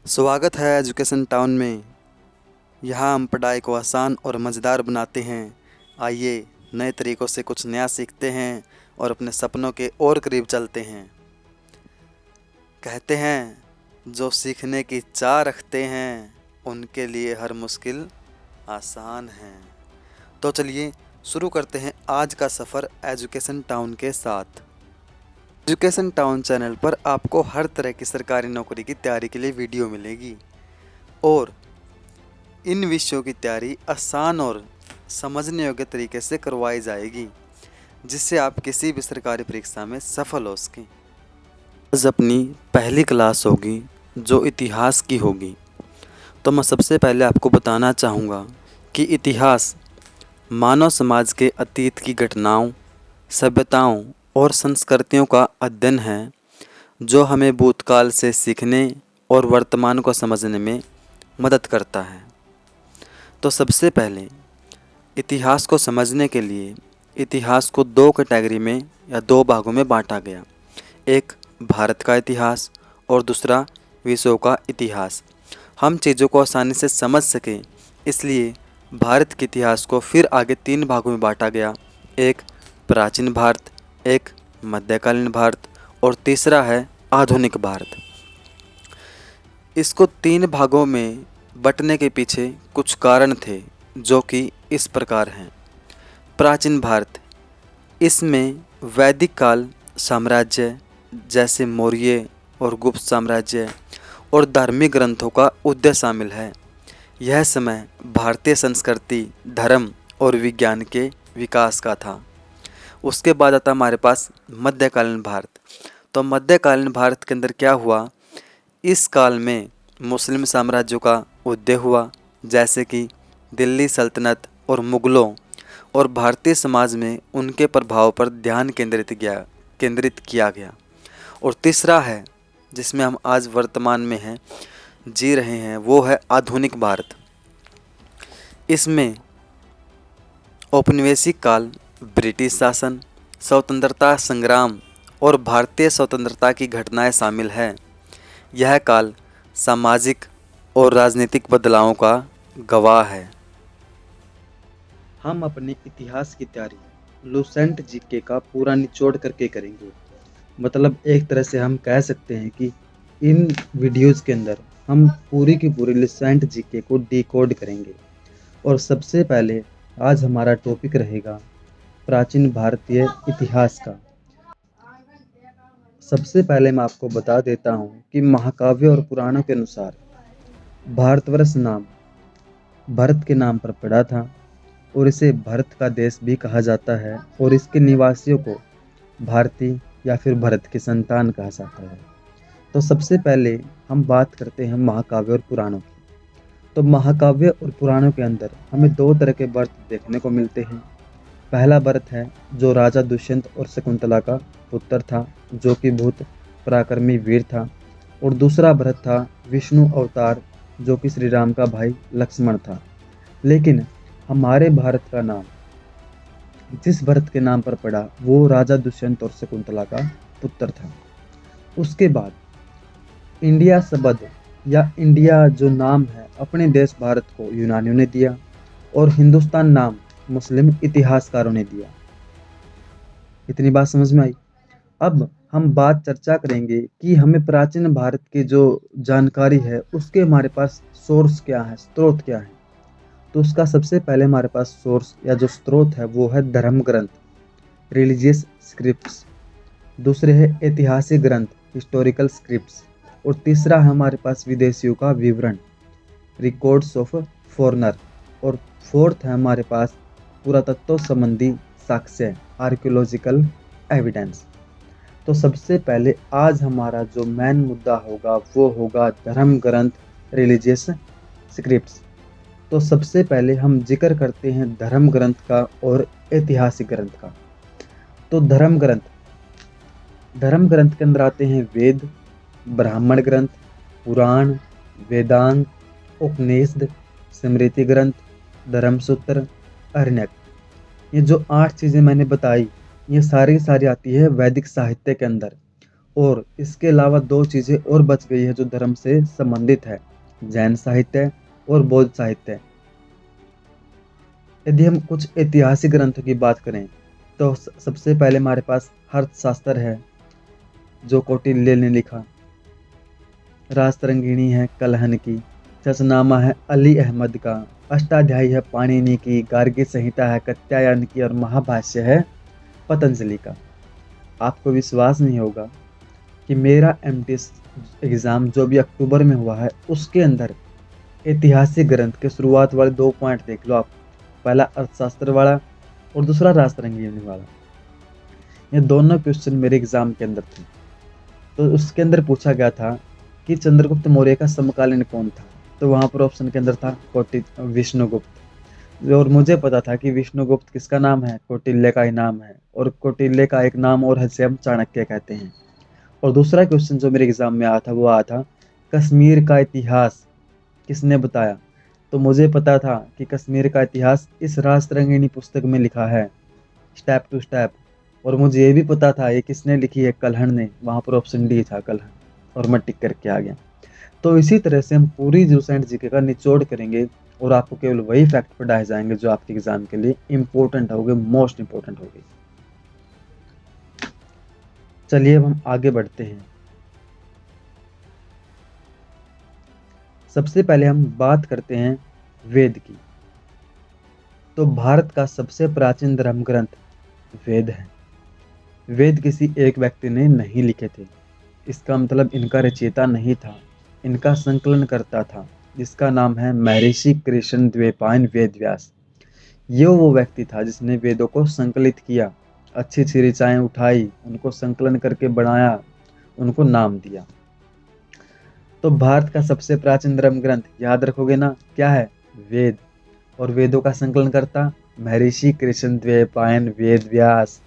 स्वागत है education town में। यहाँ हम पढ़ाई को आसान और मज़ेदार बनाते हैं। आइए नए तरीक़ों से कुछ नया सीखते हैं और अपने सपनों के और करीब चलते हैं। कहते हैं जो सीखने की चाह रखते हैं उनके लिए हर मुश्किल आसान है। तो चलिए शुरू करते हैं आज का सफ़र एजुकेशन टाउन के साथ। एजुकेशन टाउन चैनल पर आपको हर तरह की सरकारी नौकरी की तैयारी के लिए वीडियो मिलेगी और इन विषयों की तैयारी आसान और समझने योग्य तरीके से करवाई जाएगी, जिससे आप किसी भी सरकारी परीक्षा में सफल हो सकें। आज अपनी पहली क्लास होगी जो इतिहास की होगी। तो मैं सबसे पहले आपको बताना चाहूँगा कि इतिहास मानव समाज के अतीत की घटनाओं, सभ्यताओं और संस्कृतियों का अध्ययन है, जो हमें भूतकाल से सीखने और वर्तमान को समझने में मदद करता है। तो सबसे पहले इतिहास को समझने के लिए इतिहास को दो कैटेगरी में या दो भागों में बांटा गया। एक भारत का इतिहास और दूसरा विश्व का इतिहास। हम चीज़ों को आसानी से समझ सकें इसलिए भारत के इतिहास को फिर आगे तीन भागों में बांटा गया। एक प्राचीन भारत, एक मध्यकालीन भारत और तीसरा है आधुनिक भारत। इसको तीन भागों में बंटने के पीछे कुछ कारण थे, जो कि इस प्रकार हैं। प्राचीन भारत, इसमें वैदिक काल साम्राज्य जैसे मौर्य और गुप्त साम्राज्य और धार्मिक ग्रंथों का उदय शामिल है। यह समय भारतीय संस्कृति, धर्म और विज्ञान के विकास का था। उसके बाद आता हमारे पास मध्यकालीन भारत। तो मध्यकालीन भारत के अंदर क्या हुआ, इस काल में मुस्लिम साम्राज्यों का उदय हुआ, जैसे कि दिल्ली सल्तनत और मुग़लों, और भारतीय समाज में उनके प्रभाव पर ध्यान केंद्रित किया गया। और तीसरा है जिसमें हम आज वर्तमान में हैं, जी रहे हैं, वो है आधुनिक भारत। इसमें औपनिवेशिक काल, ब्रिटिश शासन, स्वतंत्रता संग्राम और भारतीय स्वतंत्रता की घटनाएं शामिल हैं। यह काल सामाजिक और राजनीतिक बदलावों का गवाह है। हम अपने इतिहास की तैयारी लुसेंट जीके का पूरा निचोड़ करके करेंगे। मतलब एक तरह से हम कह सकते हैं कि इन वीडियोज़ के अंदर हम पूरी की पूरी लुसेंट जीके को डिकोड करेंगे। और सबसे पहले आज हमारा टॉपिक रहेगा प्राचीन भारतीय इतिहास का। सबसे पहले मैं आपको बता देता हूँ कि महाकाव्य और पुराणों के अनुसार भारतवर्ष नाम भरत के नाम पर पड़ा था और इसे भरत का देश भी कहा जाता है और इसके निवासियों को भारतीय या फिर भरत की संतान कहा जाता है। तो सबसे पहले हम बात करते हैं महाकाव्य और पुराणों की। तो महाकाव्य और पुराणों के अंदर हमें दो तरह के व्रत देखने को मिलते हैं। पहला व्रत है जो राजा दुष्यंत और शकुंतला का पुत्र था, जो कि बहुत पराक्रमी वीर था। और दूसरा व्रत था विष्णु अवतार, जो कि श्री राम का भाई लक्ष्मण था। लेकिन हमारे भारत का नाम जिस भरत के नाम पर पड़ा वो राजा दुष्यंत और शकुंतला का पुत्र था। उसके बाद इंडिया शब्द या इंडिया जो नाम है अपने देश भारत को यूनानियों ने दिया और हिंदुस्तान नाम मुस्लिम इतिहासकारों ने दिया। इतनी बात समझ में आई। अब हम बात चर्चा करेंगे कि हमें प्राचीन भारत की जो जानकारी है उसके हमारे पास सोर्स क्या है, स्रोत क्या है। तो उसका सबसे पहले हमारे पास सोर्स या जो स्रोत है वो है धर्म ग्रंथ, रिलीजियस स्क्रिप्ट्स। दूसरे है ऐतिहासिक ग्रंथ, हिस्टोरिकल स्क्रिप्ट्स। और तीसरा है हमारे पास विदेशियों का विवरण, रिकॉर्ड्स ऑफ फॉरनर। और फोर्थ है हमारे पास पुरातत्व संबंधी साक्ष्य, आर्कियोलॉजिकल एविडेंस। तो सबसे पहले आज हमारा जो मेन मुद्दा होगा वो होगा धर्म ग्रंथ, रिलीजियस स्क्रिप्ट्स। तो सबसे पहले हम जिक्र करते हैं धर्म ग्रंथ का और ऐतिहासिक ग्रंथ का। तो धर्म ग्रंथ के अंदर आते हैं वेद, ब्राह्मण ग्रंथ, पुराण, वेदांत, उपनिषद, स्मृति ग्रंथ, धर्मसूत्र, अरण्यक। ये जो 8 चीज़ें मैंने बताई ये सारी आती है वैदिक साहित्य के अंदर। और इसके अलावा दो चीज़ें और बच गई है जो धर्म से संबंधित है, जैन साहित्य और बौद्ध साहित्य। यदि हम कुछ ऐतिहासिक ग्रंथों की बात करें तो सबसे पहले हमारे पास अर्थशास्त्र है जो कौटिल्य ने लिखा, राजतरंगिणी है कलहन की, चचनामा है अली अहमद का, अष्टाध्यायी है पाणिनि की, गार्गी संहिता है कात्यायन की और महाभाष्य है पतंजलि का। आपको विश्वास नहीं होगा कि मेरा एमटीएस एग्ज़ाम जो भी अक्टूबर में हुआ है उसके अंदर ऐतिहासिक ग्रंथ के शुरुआत वाले 2 पॉइंट देख लो आप, पहला अर्थशास्त्र वाला और दूसरा राजतरंगिणी वाला। ये दोनों क्वेश्चन मेरे एग्जाम के अंदर थे। तो उसके अंदर पूछा गया था कि चंद्रगुप्त मौर्य का समकालीन कौन था, तो वहाँ पर ऑप्शन के अंदर था विष्णुगुप्त। और मुझे पता था कि विष्णुगुप्त किसका नाम है, कौटिल्य का ही नाम है, और कौटिल्य का एक नाम और है जिसे हम चाणक्य कहते हैं। और दूसरा क्वेश्चन जो मेरे एग्जाम में आया था वो आया था, कश्मीर का इतिहास किसने बताया। तो मुझे पता था कि कश्मीर का इतिहास इस राजतरंगिणी पुस्तक में लिखा है, स्टेप टू स्टेप। और मुझे ये भी पता था ये किसने लिखी है, कल्हण ने, वहाँ पर ऑप्शन डी था कल्हण, और मैं टिक करके आ गया। तो इसी तरह से हम पूरी रिसेंट जीके का निचोड़ करेंगे और आपको केवल वही फैक्ट पढ़ाए जाएंगे जो आपके एग्जाम के लिए इंपॉर्टेंट होंगे, मोस्ट इंपॉर्टेंट होंगे। चलिए अब हम आगे बढ़ते हैं। सबसे पहले हम बात करते हैं वेद की। तो भारत का सबसे प्राचीन धर्म ग्रंथ वेद है। वेद किसी एक व्यक्ति ने नहीं लिखे थे, इसका मतलब इनका रचयिता नहीं था, इनका संकलन करता था, जिसका नाम है महर्षि कृष्ण द्वैपायन वेद व्यास। ये वो व्यक्ति था जिसने वेदों को संकलित किया, अच्छी अच्छी ऋचाएं उठाई, उनको संकलन करके बनाया, उनको नाम दिया। तो भारत का सबसे प्राचीन धर्म ग्रंथ याद रखोगे ना, क्या है, वेद। और वेदों का संकलन करता महर्षि कृष्ण द्वैपायन वेद व्यास।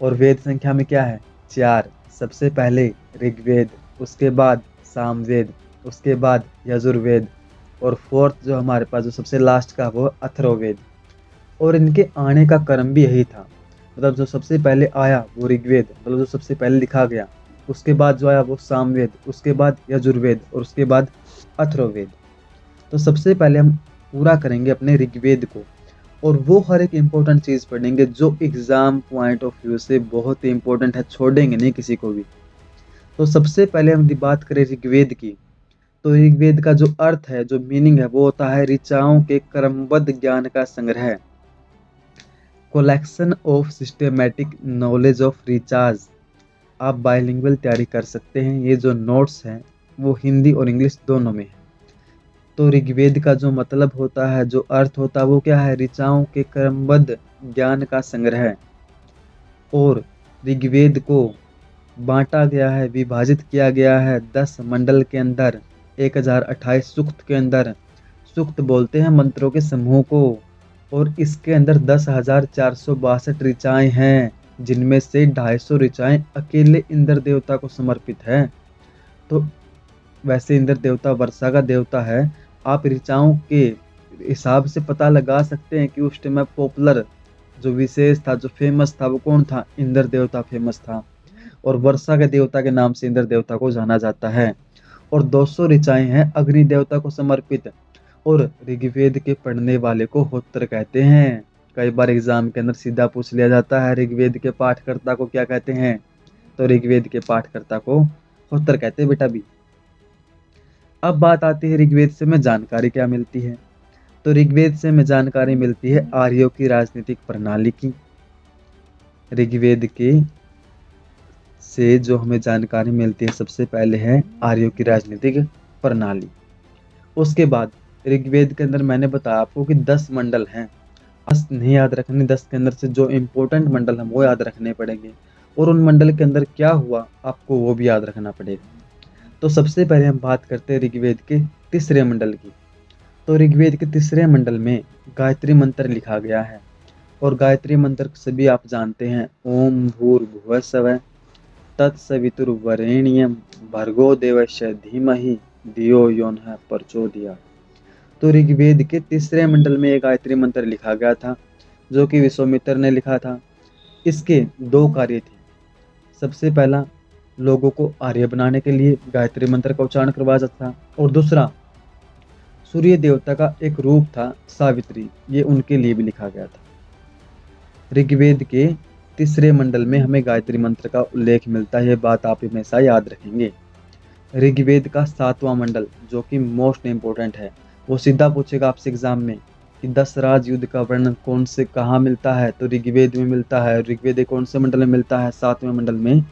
और वेद संख्या में क्या है, 4। सबसे पहले ऋग्वेद, उसके बाद सामवेद, उसके बाद यजुर्वेद, और फोर्थ जो हमारे पास जो सबसे लास्ट का वो अथर्ववेद। और इनके आने का क्रम भी यही था, मतलब जो सबसे पहले आया वो ऋग्वेद, मतलब जो सबसे पहले लिखा गया, उसके बाद जो आया वो सामवेद, उसके बाद यजुर्वेद और उसके बाद अथर्ववेद। तो सबसे पहले हम पूरा करेंगे अपने ऋग्वेद को, और वो हर एक इम्पोर्टेंट चीज़ पढ़ेंगे जो एग्ज़ाम पॉइंट ऑफ व्यू से बहुत ही इम्पोर्टेंट है, छोड़ेंगे नहीं किसी को भी। तो सबसे पहले हम बात करें ऋग्वेद की, तो ऋग्वेद का जो अर्थ है, जो मीनिंग है, वो होता है ऋचाओं के क्रमबद्ध ज्ञान का संग्रह, collection of systematic knowledge of recharge. आप बाइलिंगुअल तैयारी कर सकते हैं, ये जो नोट्स हैं वो हिंदी और इंग्लिश दोनों में है। तो ऋग्वेद का जो मतलब होता है, जो अर्थ होता है, वो क्या है, ऋचाओं के क्रमबद्ध ज्ञान का संग्रह। और ऋग्वेद को बांटा गया है, विभाजित किया गया है 10 मंडल के अंदर, 1028 सूक्त के अंदर। सूक्त बोलते हैं मंत्रों के समूह को, और इसके अंदर 10,462 ऋचाएं हैं, जिनमें से 250 ऋचाएं अकेले इंद्र देवता को समर्पित है। तो वैसे इंद्र देवता वर्षा का देवता है, आप ऋचाओं के हिसाब से पता लगा सकते हैं कि उस टाइम में पॉपुलर जो विशेष था, जो फेमस था, वो कौन था, इंद्र देवता फेमस था, और वर्षा के देवता के नाम से इंद्र देवता को जाना जाता है। और 200 ऋचाएं हैं अग्नि देवता को समर्पित, और ऋग्वेद के पढ़ने वाले को होत्र कहते हैं। कई बार एग्जाम के अंदर सीधा पूछ लिया जाता है ऋग्वेद के पाठकर्ता को क्या कहते हैं, तो ऋग्वेद के पाठकर्ता को होत्र कहते हैं बेटा भी। अब बात आती है ऋग्वेद से हमें जानकारी क्या मिलती है। तो ऋग्वेद से हमें जानकारी मिलती है आर्यों की राजनीतिक प्रणाली की। ऋग्वेद के से जो हमें जानकारी मिलती है, सबसे पहले है आर्यों की राजनीतिक प्रणाली। उसके बाद ऋग्वेद के अंदर मैंने बताया आपको कि 10 मंडल हैं, 10 नहीं याद रखने, 10 के अंदर से जो इम्पोर्टेंट मंडल हैं वो याद रखने पड़ेंगे, और उन मंडल के अंदर क्या हुआ आपको वो भी याद रखना पड़ेगा। तो सबसे पहले हम बात करते हैं ऋग्वेद के तीसरे मंडल की। तो ऋग्वेद के तीसरे मंडल में गायत्री मंत्र लिखा गया है, और गायत्री मंत्र सभी आप जानते हैं, ओम भूर्भुवः स्वः तत्सवितुर्वरेण्यं भर्गो देवस्य धीमहि धियो यो नः प्रचोदयात्। तो ऋग्वेद के तीसरे मंडल में एक गायत्री मंत्र लिखा गया था, जो कि विश्वामित्र ने लिखा था। इसके 2 कार्य थे। सबसे पहला लोगों को आर्य बनाने के लिए गायत्री मंत्र का उच्चारण करवाया जाता था। और दूसरा, सूर्य देवता का एक रूप था सावित्री, ये उनके लिए भी लिखा गया था। ऋग्वेद के तीसरे मंडल में हमें गायत्री मंत्र का उल्लेख मिलता है, ये बात आप हमेशा याद रखेंगे। ऋग्वेद का 7वां मंडल जो कि मोस्ट इम्पोर्टेंट है, वो सीधा पूछेगा आपसे एग्जाम में कि 10 राज युद्ध का वर्णन कौन से कहाँ मिलता है, तो ऋग्वेद में मिलता है। ऋग्वेद कौन से मंडल में मिलता है? 7वें मंडल में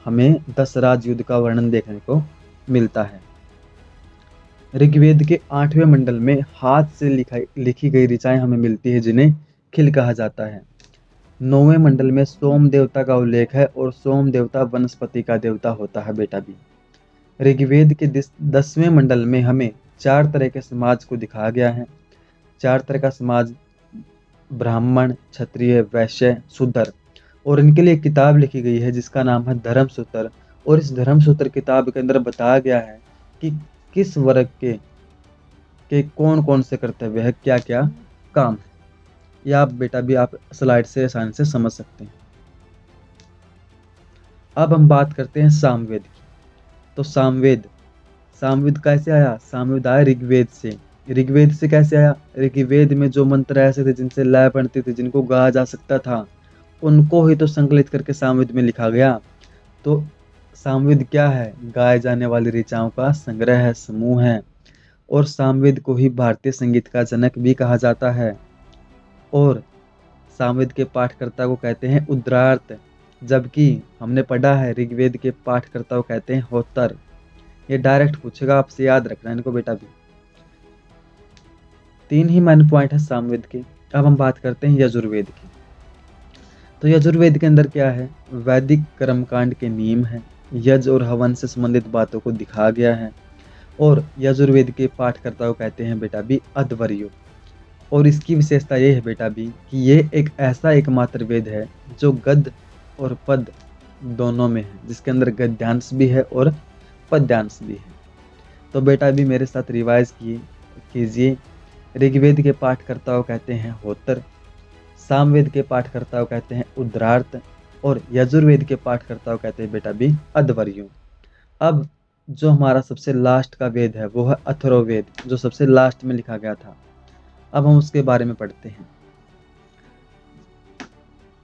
हमें 10 राज युद्ध का वर्णन देखने को मिलता है। ऋग्वेद के 8वें मंडल में हाथ से लिखी गई ऋचाएं हमें मिलती है, जिन्हें खिल कहा जाता है। 9वें मंडल में सोम देवता का उल्लेख है, और सोम देवता वनस्पति का देवता होता है बेटा भी। ऋग्वेद के 10वें मंडल में हमें 4 तरह के समाज को दिखाया गया है। 4 तरह का समाज, ब्राह्मण, क्षत्रिय, वैश्य, शूद्र, और इनके लिए एक किताब लिखी गई है जिसका नाम है धर्मसूत्र। और इस धर्मसूत्र किताब के अंदर बताया गया है कि किस वर्ग के कौन कौन से कर्तव्य है, क्या क्या काम है। या आप बेटा भी आप स्लाइड से आसानी से समझ सकते हैं। अब हम बात करते हैं सामवेद की। तो सामवेद कैसे आया? सामवेद आया ऋग्वेद से। ऋग्वेद से कैसे आया? ऋग्वेद में जो मंत्र ऐसे थे जिनसे लय बनती थी, जिनको गाया जा सकता था, उनको ही तो संकलित करके सामवेद में लिखा गया। तो सामवेद क्या है? गाए जाने वाली ऋचाओं का संग्रह है, समूह है। और सामवेद को ही भारतीय संगीत का जनक भी कहा जाता है। और सामवेद के पाठकर्ता को कहते हैं उद्रार्थ, जबकि हमने पढ़ा है ऋग्वेद के पाठकर्ता को कहते हैं होतर। ये डायरेक्ट पूछेगा, आपसे याद रखना इनको बेटा भी। 3 ही मेन पॉइंट है सामवेद के। अब हम बात करते हैं यजुर्वेद की। तो यजुर्वेद के अंदर क्या है? वैदिक कर्मकांड के नियम है, यज्ञ और हवन से संबंधित बातों को दिखाया गया है। और यजुर्वेद के पाठकर्ता को कहते हैं बेटा भी अध्वर्यो। और इसकी विशेषता ये है बेटा भी कि ये एक ऐसा एकमात्र वेद है जो गद्य और पद दोनों में है, जिसके अंदर गद्यांश भी है और पद्यांश भी है। तो बेटा भी मेरे साथ रिवाइज कीजिए। ऋग्वेद के पाठकर्ता को कहते हैं होतर, सामवेद के पाठकर्ता को कहते हैं उद्रार्थ, और यजुर्वेद के पाठकर्ता को कहते हैं बेटा भी अध्वर्यो। अब जो हमारा सबसे लास्ट का वेद है वो है अथर्ववेद, जो सबसे लास्ट में लिखा गया था। अब हम उसके बारे में पढ़ते हैं।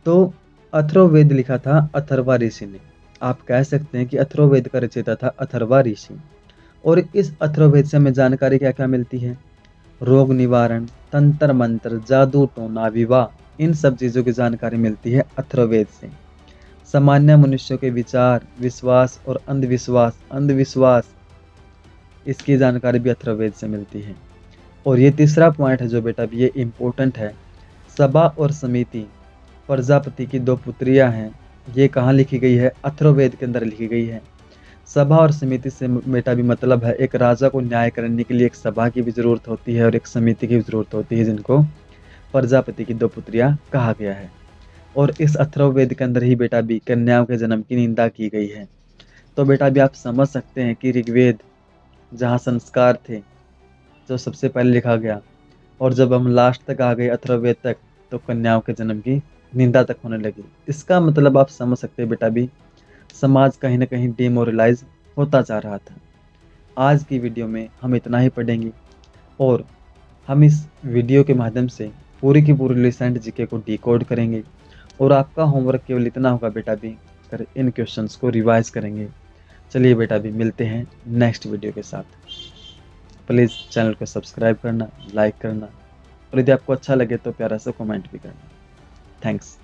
तो अथर्ववेद लिखा था अथर्वा ऋषि ने। आप कह सकते हैं कि अथर्ववेद का रचयिता था अथर्वा ऋषि। और इस अथर्ववेद से हमें जानकारी क्या क्या मिलती है? रोग निवारण, तंत्र मंत्र, जादू टोना, विवाह, इन सब चीज़ों की जानकारी मिलती है अथर्ववेद से। सामान्य मनुष्यों के विचार, विश्वास और अंधविश्वास, इसकी जानकारी भी अथर्ववेद से मिलती है। और ये तीसरा पॉइंट है जो बेटा भी ये इम्पोर्टेंट है। सभा और समिति, प्रजापति की 2 पुत्रियां हैं, ये कहाँ लिखी गई है? अथर्ववेद के अंदर लिखी गई है। सभा और समिति से बेटा भी मतलब है एक राजा को न्याय करने के लिए एक सभा की भी जरूरत होती है और एक समिति की भी जरूरत होती है, जिनको प्रजापति की 2 पुत्रियां कहा गया है। और इस अथर्ववेद के अंदर ही बेटा भी कन्याओं के जन्म की निंदा की गई है। तो बेटा भी आप समझ सकते हैं कि ऋग्वेद जहाँ संस्कार थे, जो सबसे पहले लिखा गया, और जब हम लास्ट तक आ गए अथर्ववेद तक, तो कन्याओं के जन्म की निंदा तक होने लगी। इसका मतलब आप समझ सकते हैं बेटा भी समाज कहीं ना कहीं डिमोरलाइज होता जा रहा था। आज की वीडियो में हम इतना ही पढ़ेंगे, और हम इस वीडियो के माध्यम से पूरी की पूरी रिसेंट जीके को डिकोड करेंगे। और आपका होमवर्क केवल इतना होगा बेटा भी, कर इन क्वेश्चंस को रिवाइज करेंगे। चलिए बेटा भी मिलते हैं नेक्स्ट वीडियो के साथ। प्लीज़ चैनल को सब्सक्राइब करना, लाइक करना, और यदि आपको अच्छा लगे तो प्यारा सा कमेंट भी करना। थैंक्स।